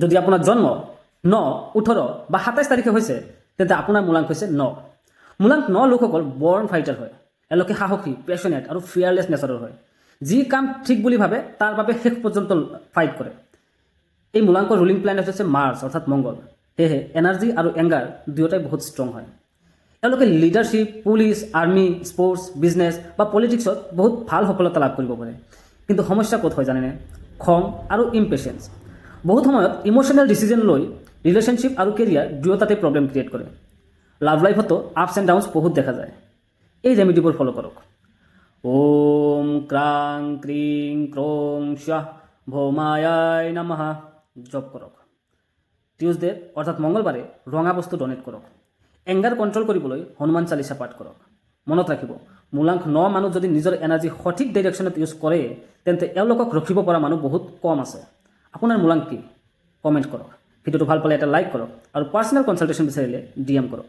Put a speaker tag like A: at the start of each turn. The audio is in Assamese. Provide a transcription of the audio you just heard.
A: যদি আপোনাৰ জন্ম 9, 18 বা 27 তাৰিখে হৈছে তেন্তে আপোনাৰ মূলাংক হৈছে 9। মূলাংক 9 লোকসকল বৰ্ণ ফাইটাৰ হয়। এওঁলোকে সাহসী, পেশ্যনেট আৰু ফিয়াৰলেছ নেচাৰৰ হয়। যি কাম ঠিক বুলি ভাবে তাৰ বাবে শেষ পৰ্যন্ত ফাইট কৰে। এই মূলাংকৰ ৰুলিং প্লেনেট হৈছে মাৰ্চ অৰ্থাৎ মংগল। সেয়েহে এনাৰ্জি আৰু এংগাৰ দুয়োটাই বহুত ষ্ট্ৰং হয়। এওঁলোকে leadership, police, army, sports, business বা পলিটিক্সত বহুত ভাল সফলতা লাভ কৰিব পাৰে। কিন্তু সমস্যা ক'ত হয় জানেনে? খং আৰু ইম্পেচেঞ্চ। বহুত সময়ত ইম'চনেল ডিচিজন লৈ ৰিলেশ্যনশ্বিপ আৰু কেৰিয়াৰ দুয়োটাতে প্ৰব্লেম ক্ৰিয়েট কৰে। লাভ লাইফতো আপছ এণ্ড ডাউনছ বহুত দেখা যায়। এই ৰেমেডিবোৰ ফ'ল' কৰক। ওম ক্ৰাং ক্ৰিং ক্ৰং স্বাহ ভৌমায়াই নমঃ জপ কৰক। টিউজডে অৰ্থাৎ মংগলবাৰে ৰঙা বস্তু ডনেট কৰক। এংগাৰ কণ্ট্ৰল কৰিবলৈ হনুমান চালিচা পাঠ কৰক। মনত ৰাখিব, মূলাংক 9 মানুহ যদি নিজৰ এনাৰ্জি সঠিক ডাইৰেকশ্যনত ইউজ কৰে তেন্তে এওঁলোকক ৰখিব পৰা মানুহ বহুত কম আছে। আপোনাৰ মূলাংক কি? কমেণ্ট কৰক। ভিডিঅ'টো ভাল পালে এটা লাইক কৰক আৰু পাৰ্চনেল কনচালটেশ্যন বিচাৰিলে DM কৰক।